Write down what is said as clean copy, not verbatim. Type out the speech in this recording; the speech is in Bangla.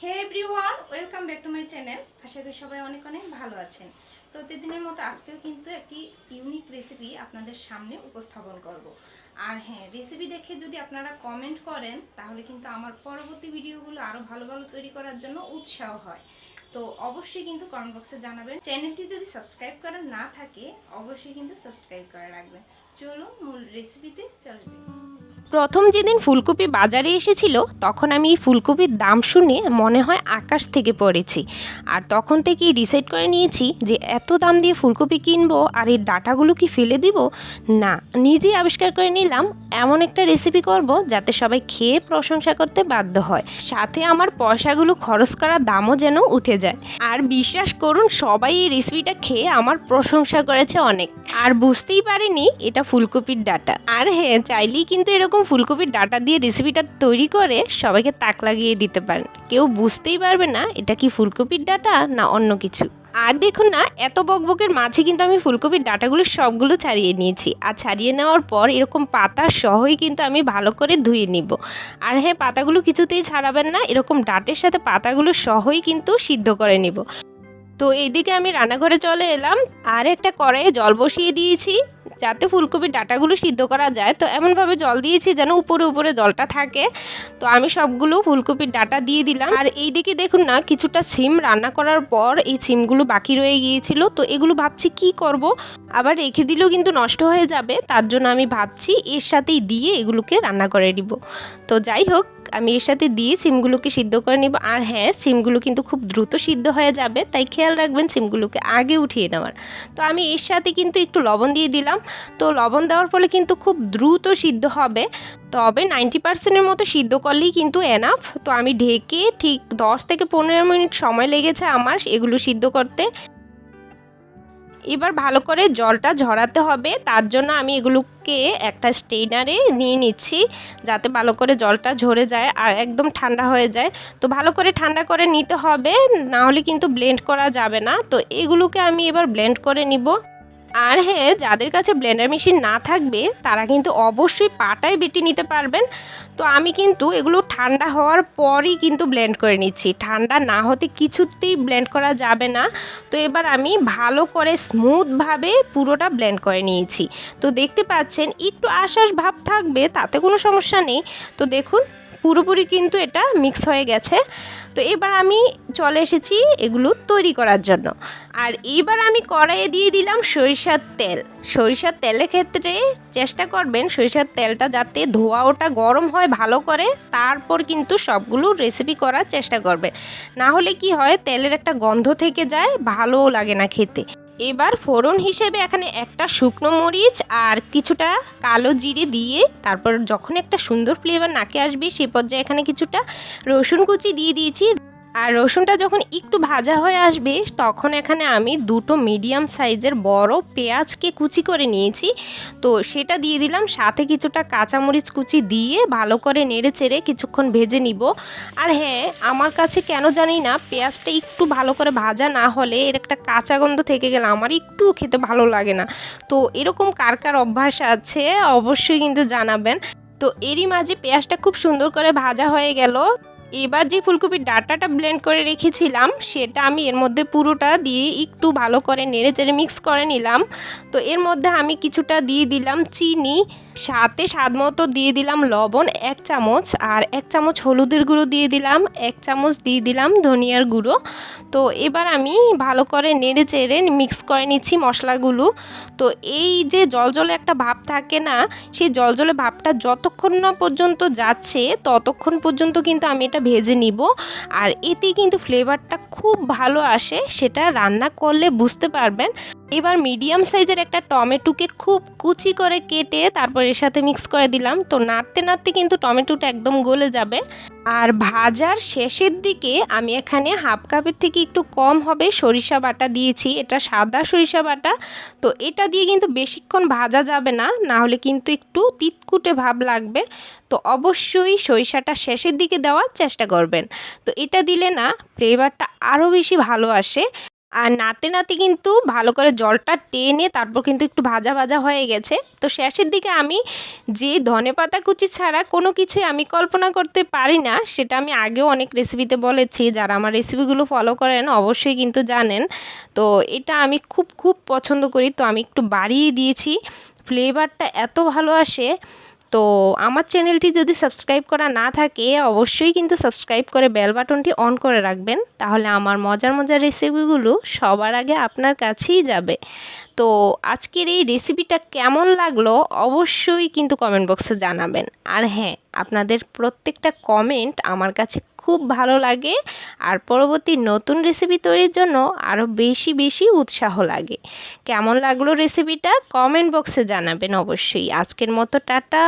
Hey everyone, welcome back to my channel. আশা করি সবাই অনেক অনেক ভালো আছেন। প্রতিদিনের মতো আজকেও কিন্তু একটি ইউনিক রেসিপি আপনাদের সামনে উপস্থাপন করব। আর হ্যাঁ, রেসিপি দেখে যদি আপনারা কমেন্ট করেন তাহলে কিন্তু আমার পরবর্তী ভিডিওগুলো আরও ভালো ভালো তৈরি করার জন্য উৎসাহ হয়। তো অবশ্যই কিন্তু কমেন্ট বক্সে জানাবেন। চ্যানেলটি যদি সাবস্ক্রাইব করা না থাকে অবশ্যই কিন্তু সাবস্ক্রাইব করে রাখবেন। চলুন মূল রেসিপিতে চলে যাই। প্রথম যেদিন ফুলকপি বাজারে এসেছিল তখন আমি এই ফুলকপির দাম শুনে মনে হয় আকাশ থেকে পড়েছি। আর তখন থেকেই ডিসাইড করে নিয়েছি যে এত দাম দিয়ে ফুলকপি কিনবো আর এর ডাঁটাগুলো কি ফেলে দিব না, নিজেই আবিষ্কার করে নিলাম এমন একটা রেসিপি করব যাতে সবাই খেয়ে প্রশংসা করতে বাধ্য হয়, সাথে আমার পয়সাগুলো খরচ করার দামও যেন উঠে যায়। আর বিশ্বাস করুন, সবাই এই রেসিপিটা খেয়ে আমার প্রশংসা করেছে অনেক। আর বুঝতেই পারিনি এটা ফুলকপির ডাঁটা। আর হ্যাঁ, চাইলেই কিন্তু এরকম ফুলকপির ডাঁটা দিয়ে রেসিপিটা তৈরি করে সবাইকে তাক লাগিয়ে দিতে পারেন, কেউ বুঝতেই পারবে না এটা কি ফুলকপির ডাঁটা না অন্য কিছু। আর দেখুন না, এত বকবকের মাঝে কিন্তু আমি ফুলকপির ডাঁটাগুলো সবগুলো ছাড়িয়ে নিয়েছি। আর ছাড়িয়ে নেওয়ার পর এরকম পাতা সহই কিন্তু আমি ভালো করে ধুয়ে নিব। আর হ্যাঁ, পাতাগুলো কিছুতেই ছাড়াবেন না, এরকম ডাঁটের সাথে পাতাগুলো সহই কিন্তু সিদ্ধ করে নিব। তো এইদিকে আমি রান্নাঘরে চলে এলাম আর একটা কড়াইয়ে জল বসিয়ে দিয়েছি যাতে ফুলকপির ডাঁটাগুলো সিদ্ধ করা যায়। তো এমনভাবে জল দিয়েছি যেন উপরে উপরে জলটা থাকে। তো আমি সবগুলো ফুলকপির ডাঁটা দিয়ে দিলাম। আর এইদিকে দেখুন না, কিছুটা সিম রান্না করার পর এই সিমগুলো বাকি রয়ে গিয়েছিল। তো এগুলো ভাবছি কি করব, আবার রেখে দিলেও কিন্তু নষ্ট হয়ে যাবে, তার জন্য আমি ভাবছি এর সাথেই দিয়ে এগুলোকে রান্না করে দিব। তো যাই হোক, আমি এর সাথে দিয়ে সিমগুলোকে সিদ্ধ করে নিব। আর হ্যাঁ, সিমগুলো কিন্তু খুব দ্রুত সিদ্ধ হয়ে যাবে, তাই খেয়াল রাখবেন সিমগুলোকে আগে উঠিয়ে নেওয়ার। তো আমি এর সাথে কিন্তু একটু লবণ দিয়ে দিলাম। তো লবণ দেওয়ার ফলে কিন্তু খুব দ্রুত সিদ্ধ হবে, তবে 90%-এর মতো সিদ্ধ করলেই কিন্তু এনাফ। তো আমি ঢেকে ঠিক 10 থেকে 15 মিনিট সময় লেগেছে আমার এগুলো সিদ্ধ করতে। এবার ভালো করে জলটা ঝরাতে হবে, তার জন্য আমি এগুলোকে একটা স্ট্রেনারে নিয়ে নিচ্ছি যাতে ভালো করে জলটা ঝরে যায় আর একদম ঠান্ডা হয়ে যায়। তো ভালো করে ঠান্ডা করে নিতে হবে, না হলে কিন্তু ব্লেন্ড করা যাবে না। তো এগুলোকে আমি এবার ব্লেন্ড করে নিব। আর হ্যাঁ, যাদের কাছে ব্লেন্ডার মেশিন না থাকবে তারা কিন্তু অবশ্যই পাটায় বেটে নিতে পারবেন। তো আমি কিন্তু এগুলো ঠান্ডা হওয়ার পরই কিন্তু ব্লেন্ড করে নিচ্ছি, ঠান্ডা না হতে কিছুতেই ব্লেন্ড করা যাবে না। তো এবার আমি ভালো করে স্মুথভাবে পুরোটা ব্লেন্ড করে নিয়েছি। তো দেখতে পাচ্ছেন একটু আশ্বাস ভাব থাকবে, তাতে কোনো সমস্যা নেই। তো দেখুন, পুরোপুরি কিন্তু এটা মিক্স হয়ে গেছে। তো এবার আমি চলে এসেছি এগুলো তৈরি করার জন্য। আর এইবার আমি কড়াইয়ে দিয়ে দিলাম সরিষার তেল। সরিষার তেলের ক্ষেত্রে চেষ্টা করবেন সরিষার তেলটা যাতে ধোয়া ওটা গরম হয় ভালো করে, তারপর কিন্তু সবগুলো রেসিপি করার চেষ্টা করবেন। না হলে কি হয়, তেলের একটা গন্ধ থেকে যায়, ভালোও লাগে না খেতে। এবার ফোড়ন হিসেবে এখানে একটা শুকনো মরিচ আর কিছুটা কালো জিরে দিয়ে তারপর যখন একটা সুন্দর ফ্লেভার নাকে আসবে সে পর্যায়ে এখানে কিছুটা রসুন কুচি দিয়ে দিয়েছি। আর রসুনটা যখন একটু ভাজা হয়ে আসবে তখন এখানে আমি দুটো মিডিয়াম সাইজের বড় পেঁয়াজকে কুচি করে নিয়েছি, তো সেটা দিয়ে দিলাম। সাথে কিছুটা কাঁচামরিচ কুচি দিয়ে ভালো করে নেড়ে চেড়ে কিছুক্ষণ ভেজে নিব। আর হ্যাঁ, আমার কাছে কেন জানি না পেঁয়াজটা একটু ভালো করে ভাজা না হলে এর একটা কাঁচা গন্ধ থেকে গেলে আমার একটু খেতে ভালো লাগে না। তো এরকম কার কার অভ্যাস আছে অবশ্যই কিন্তু জানাবেন। তো এরই মাঝে পেঁয়াজটা খুব সুন্দর করে ভাজা হয়ে গেল। এবার যে ফুলকপির ডাঁটাটা ব্লেন্ড করে রেখেছিলাম সেটা আমি এর মধ্যে পুরোটা দিয়ে একটু ভালো করে নেড়ে চেড়ে মিক্স করে নিলাম। তো এর মধ্যে আমি কিছুটা দিয়ে দিলাম চিনি, সাথে স্বাদ মতো দিয়ে দিলাম লবণ 1 চামচ, আর 1 চামচ হলুদের গুঁড়ো দিয়ে দিলাম, 1 চামচ দিয়ে দিলাম ধনিয়ার গুঁড়ো। তো এবার আমি ভালো করে নেড়ে চেড়ে মিক্স করে নিচ্ছি মশলাগুলো। তো এই যে জলজলে একটা ভাব থাকে না, সেই জলজলে ভাবটা যতক্ষণ না পর্যন্ত যাচ্ছে ততক্ষণ পর্যন্ত কিন্তু আমি এটা ভেজে নিব। আর এতে কিন্তু ফ্লেভারটা খুব ভালো আসে, সেটা রান্না করলে বুঝতে পারবেন। এবার মিডিয়াম সাইজের একটা টমেটোকে খুব কুচি করে কেটে তারপর এর সাথে মিক্স করে দিলাম। তো নাড়তে নাড়তে কিন্তু টমেটোটা একদম গলে যাবে। আর ভাজার শেষের দিকে আমি এখানে হাফ কাপের থেকে একটু কম হবে সরিষা বাটা দিয়েছি, এটা সাদা সরিষা বাটা। তো এটা দিয়ে কিন্তু বেশিক্ষণ ভাজা যাবে না, না হলে কিন্তু একটু তিতকুটে ভাব লাগবে। তো অবশ্যই সরিষাটা শেষের দিকে দেওয়ার চেষ্টা করবেন। তো এটা দিলে না ফ্লেভারটা আরও বেশি ভালো আসে। আর নাড়তে নাড়তে কিন্তু ভালো করে জলটা টেনে তারপর কিন্তু একটু ভাজা ভাজা হয়ে গেছে। তো শেষের দিকে আমি যে ধনেপাতা কুচি ছাড়া কোনো কিছুই আমি কল্পনা করতে পারি না, সেটা আমি আগেও অনেক রেসিপিতে বলেছি। যারা আমার রেসিপিগুলো ফলো করেন অবশ্যই কিন্তু জানেন। তো এটা আমি খুব খুব পছন্দ করি, তো আমি একটু বাড়িয়ে দিয়েছি, ফ্লেভারটা এত ভালো আসে। তো আমার চ্যানেলটি যদি সাবস্ক্রাইব করা না থাকে অবশ্যই কিন্তু সাবস্ক্রাইব করে বেল বাটনটি অন করে রাখবেন, তাহলে আমার মজার মজার রেসিপিগুলো সবার আগে আপনার কাছেই যাবে। তো আজকের এই রেসিপিটা কেমন লাগলো অবশ্যই কিন্তু কমেন্ট বক্সে জানাবেন। আর হ্যাঁ, আপনাদের প্রত্যেকটা কমেন্ট আমার কাছে খুব ভালো লাগে, আর পরবর্তী নতুন রেসিপি তৈরির জন্য আরও বেশি বেশি উৎসাহ লাগে। কেমন লাগলো রেসিপিটা কমেন্ট বক্সে জানাবেন অবশ্যই। আজকের মতো টাটা।